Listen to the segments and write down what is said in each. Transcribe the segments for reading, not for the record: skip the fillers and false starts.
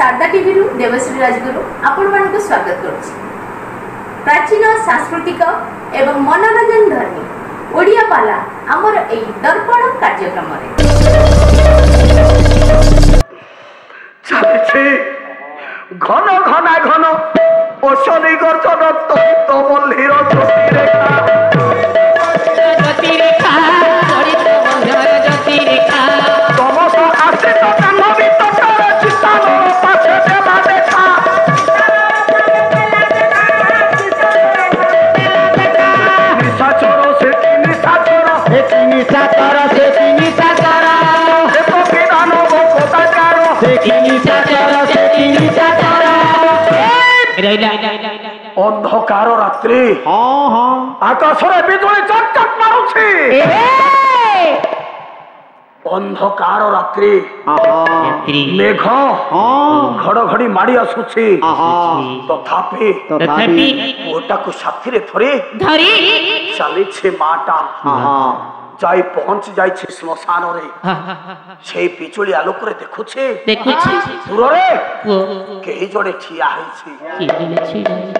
Sharda TV रु देवश्री राजगुरु आपण मानक स्वागत करुछि। प्राचीन सांस्कृतिक एवं मनोरंजन धर्मी ओडिया पाला आमर एई दर्पण कार्यक्रम रे चलेछि घन घना घन ओसनी गर्जन तो मल्लीर ज्योति रेखा तमस आसे तो कान्ह वितर चितानर पाछे देला देखा निशाचर सेठी निशाचर एपकी दानव कोदाकार अंधकार रात्रि आकाश बिजुली चकचक मारुछि अंधकार रात्रि मेघ घड़घड़ी माड़ी आसुछि तथापि पुअटा को साथी रे धरी चली माटा जाई पहुंच जाई श्मशान रे से बिजुली आलोक रे देखुछि दूर रे केही जड़े ठिया हैछि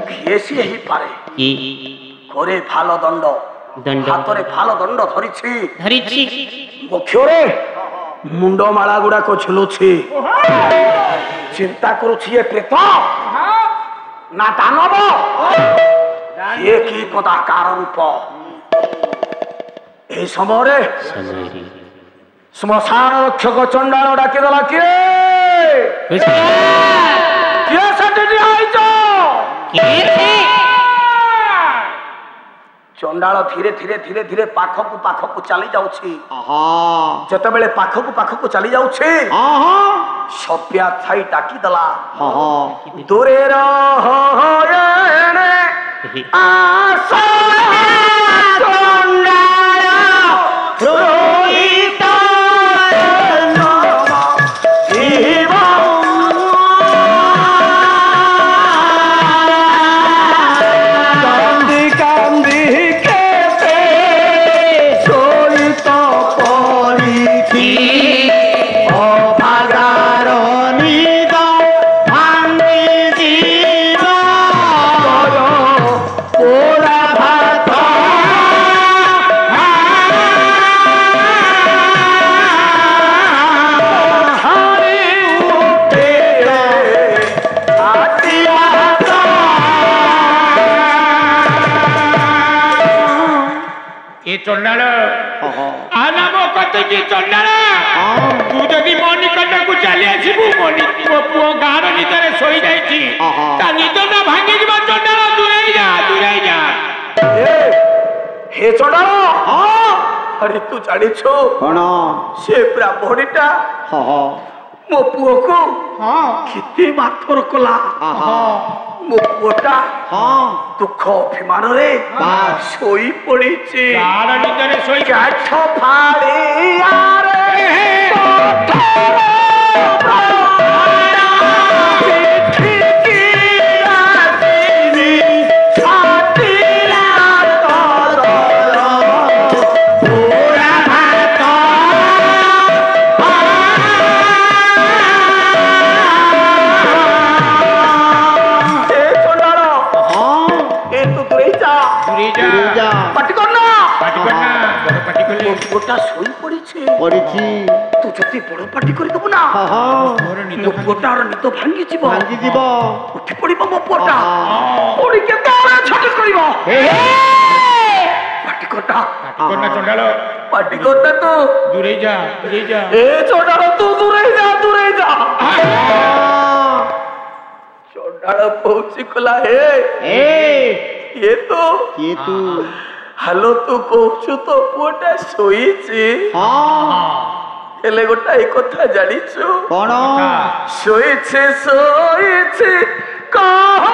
किए सी ही पारे घरे भालो दंड हातरे भालो दंड धरिछि मुख्यरे मुंड माला गुड़ा को झुलुछि चिंता करुछि ये प्रेत ना दानव ये की पदाकार रूप ए समय श्मशान रक्षक चंडाल डाकिदेला किए चंडाल धीरे धीरे धीरे धीरे पाखक चली जाउछि जतबेले पाखक चली जाउछि सभ्या थाई डाकिदेला दूरे रह एने आशा चंडाल रोहित चंडाल आना मो कते की चंडाल तू जदी मो निकट को चली आसीबू मो पुओ गार नितरे सोई जाईची ता निद ना भांगी दिबा चंडाल दूरे जा हे चंडाल अरे तू जानी छो कोन से ब्राह्मणीटा मो पुओ को किते माथर कला मो पुओटा दुख अभिमान रे सोई पड़ीची गार नितरे सोई काठ फाड़ी यारे गोटा सोई पड़ी तू जति बड़ पार्टी कर दबु ना मो पोटार निद भांगी जीवो उठी पड़िबो मो पोटा पड़ी के तारा छट करिवो पार्टी करना चंडाल पार्टी करना तू दूरे जा ए चंडाल तू दूरे जा चंडाल पहुंची कला हे ये तू हेलो तू कहू तो पुओटा शोईची हेले गोटा एक कथा जानिछु कोन शोईछे कहू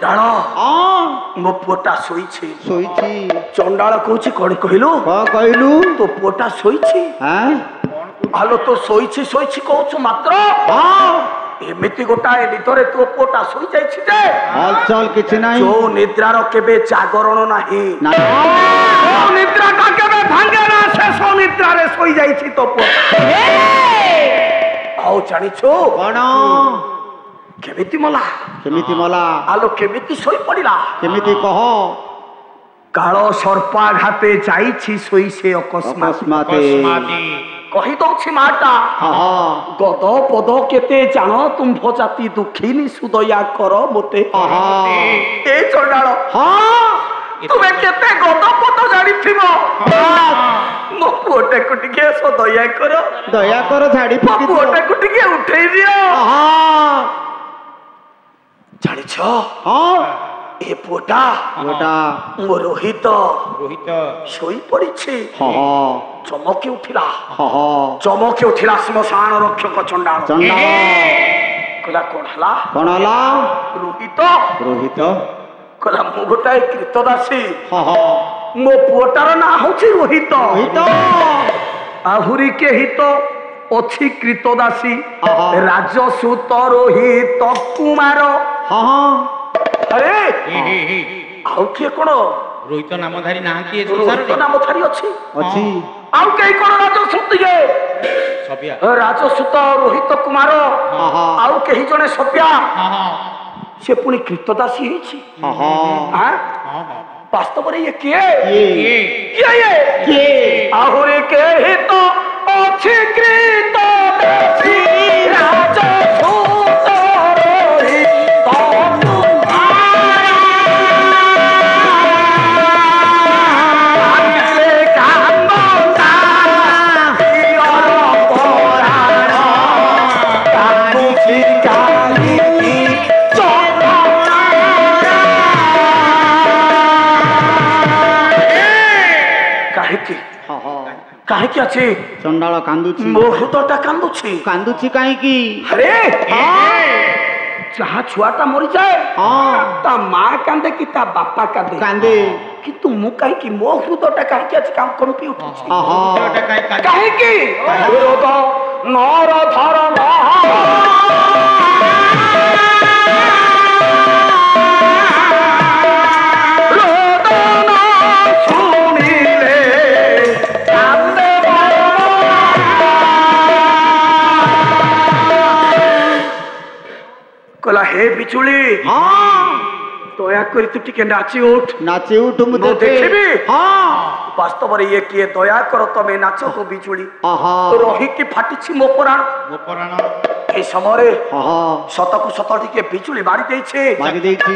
चंडाल मो पुओटा शोइछे ଶୋଇଛି चंडाल कहूची कौन कहलु କଣ କହିଲୁ तो पुओटा शोइछे ହାଁ आलो तो शोइछे शोइछे कहूछु मात्र एमिति गोटाए निदरे तो पुओटा शोइ जाइछि जे हलचल କିଛି ନାହିଁ जो निद्रार केबे जागरण नाही ନା निद्राटा केबे भांगे ना शेष निद्रारे शोइ जाइछि तो पुओटा आउ जानिछु କଣ केमिति मला କେମିତି ମଲା आलो केमिति शोइ पड़िला କେମିତି କହ काल सर्पाघाते जाइछि शोइ से अकस्मात ଅକସ୍ମାତେ कहि दउछि माटा ହଁ गद पद केते जान तुम जाति दुखीनी सुदया कर मोते ए चंडाल तुमे केते गद पद जानि थिबो मो पुओटे को टिके सो दया कर ଦୟାକର ଝାଡି मो ପକେଇ पुओटे को टिके उठेई दियो ହଁ जानि छ ହଁ ए पुओटा ଗୋଟା मो रोहित रोहित सोई पड़िछि ହଁ चमकी उठिला ହଁ चमकी उठिला श्मशान रक्षक चंडाल ଚଣ୍ଡାଳ कहला कोन हला କଣ ହେଲା रोहित ରୋହିତ कहला मु गोटाए कृतदासी ହଁ मो पुओटार ना होछि रोहित ରୋହିତ आहुरी के हित अछि कृतदासी आहा। राजसूत रोहित कुमार ହଁ अरे आउ के कोन रोहित नामधारी ना किए रोहित नाम थारी अछि ଅଛି आउ के कोन राजसूत जे सबिया राजसूत रोहित कुमार आहा। आउ केही जने सप्या हां से पुनी कृतदासी हिछि ହଁ हां हां वास्तव रे ये किए କିଏ किए ये କିଏ आहुरी के हित अछि कृतदासी राजसूत रोहित आगले कामता पियर पराण कामुची काली काहेकि ହଁ काहेकि अछि ଚଣ୍ଡାଳ କାନ୍ଦୁଛି ମୋ ହୃଦୟଟା କାନ୍ଦୁଛି କାନ୍ଦୁଛି କାହିଁକି अरे जहाँ छुआटा मरी जाए ହଁ ता माँ कांदे कि ता बापा कांदे କାନ୍ଦେ किंतु मु कहीं कि मो हृदयटा कहीं कि आज काम कंपी उठुछि ହଁ कहीं कि विरोध नर धर्म रोदन सुनिले कांदे कला हे बिचुली ହଁ दया करी तू टिके नाची उठ ନାଚି ଉଠୁ ମୁଁ ମୁଁ ଦେଖେ ଦେଖିବି। ହଁ वास्तव रे ये किए दया करो तमे नाचो को बिचुली ହଁ रही की फाटिछि मो प्राण वो पुराण ए समय ହଁ शतकु शत टिके बिचुली मारी देछे ମାରି ଦେଇଛି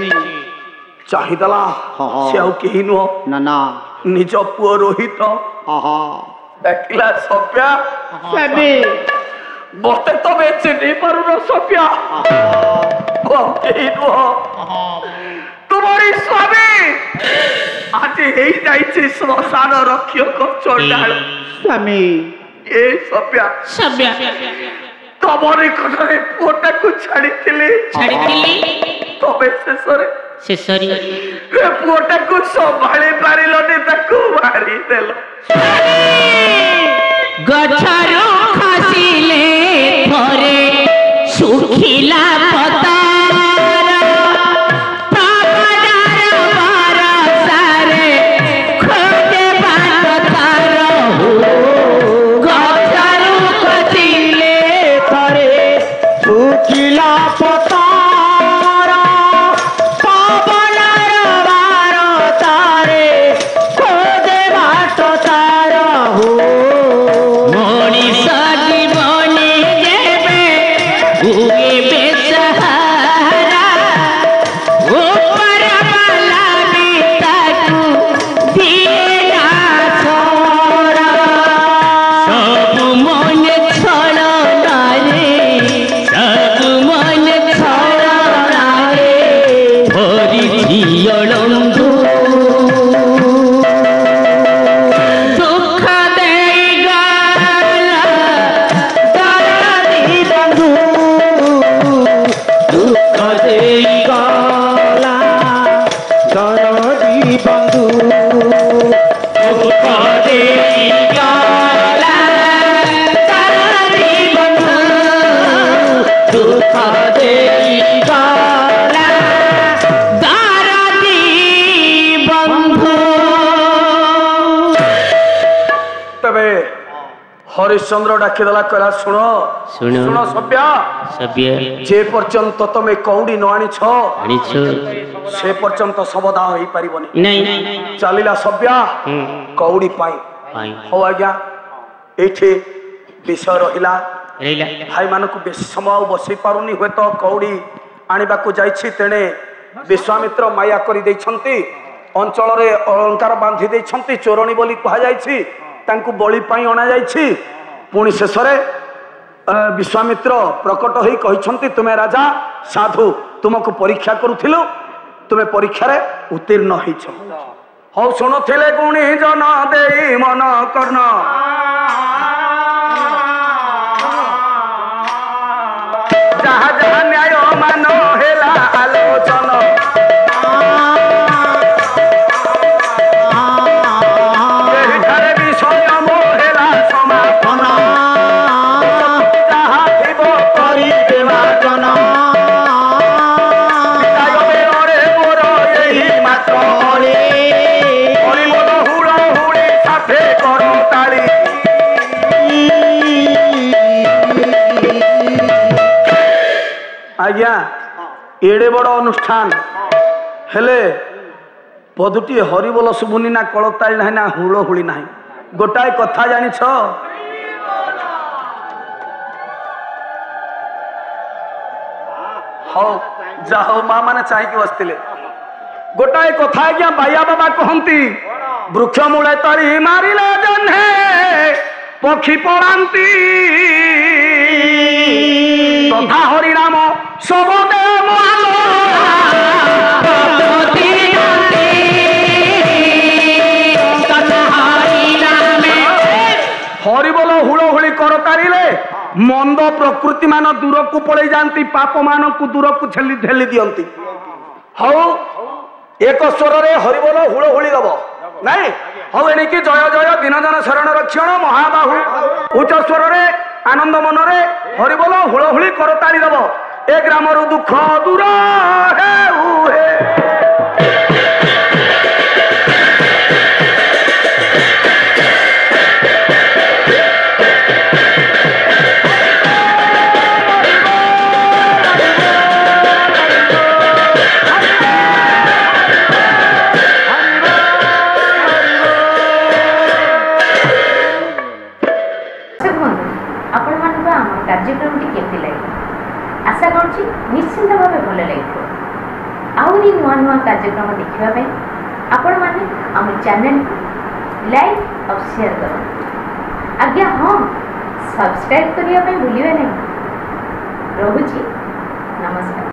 चाहिदला हाँ, हाँ। से आउ केही नुह ନା ନା निज पुओ रोहित ହଁ देखला सप्या ସେବି मते तमे चिन्हि पारु न सप्या आउ केही नुह तुम्हारी स्वामी आज हेई जाइछि श्मशान रक्षक चंडाल ସ୍ୱାମୀ ए सप्या सभ्य तम निकटरे पुओटा को छाड़िथिले तबे शेषरे शेषरी ए पुओटा को संभाଳି पारिलनि ताको मारी देल गछरु खसिले थरे सुखिला पतार पवनार बरसारे खोजे बात तार हो गछरु खसिले थरे ଶୁଖିଲା ପତାର पवनार बरसारे खोजे बात तार हो मनीष जीवनी जेबे उगे बेसहारा हरिश्चंद्र डाकिदेला कहला शुण शुण सभ्य जे पर्यंत तुम कौड़ी न आनी से पर्यंत सबदा हो पारिबनी नहीं चलिला सभ्य कौड़ी पाई हो आज्ञा एठी विषय रहिला भाई मान को बेसी समय बसई पारुनी हुए तो कौड़ी आनिबा को जाइछि तेणे विश्वामित्र माया करि दैछंती अंचल रे अलंकार बांधी दैछंती चोरणी बोली कहा जाइछि तांकु बलि पाई अना जाइछि पुणी शेष रे विश्वामित्र प्रकट होई कहिछंती तुमे राजा साधु तुमको परीक्षा करूथिलो तुमे परीक्षा रे उत्तीर्ण होइछ हौ सुनुथिले गुणी जन देई मन कर्ण जहा जहा न्याय मान हेला आलोचन आज्ञा एड़े बड़ अनुष्ठान हेले पदुटी हरिबोल शुभुनी ना कलताली ना ना हुलहुली ना गोटाए कथा जानिछ हो जाओ माँ माने चाहिए बसतिले गोटाए कथा आज्ञा बाया बाबा कहती वृक्ष मूले तरी मारिले जन्हे पक्षी पड़ाती तथा हरिनाम सबदे हरिबोल हुड़हुड़ी कर तारिले मंद प्रकृति मान दूर को पड़े जाती पाप मान को दूर को ठेली दियंती हौ एक स्वर रे हरिबोल हुड़हुड़ी दब नाई हौ एणिकी जय जय दीनजन शरण रक्षण महाबाहु उच्च स्वर रे आनंद मन रे हरिबोल हुड़हुड़ी कर तारी दब ए ग्राम रु दुख दूर हे कार्यक्रमटी केमती लगे आशा करुँच निश्चिंत भाव भल लगे आहरी नुआ नुआ कार्यक्रम देखापी आपण मैंने आम चैनल को लाइक और शेयर करें आज्ञा हाँ सब्सक्राइब करने भूलिए नहीं। रोची नमस्कार।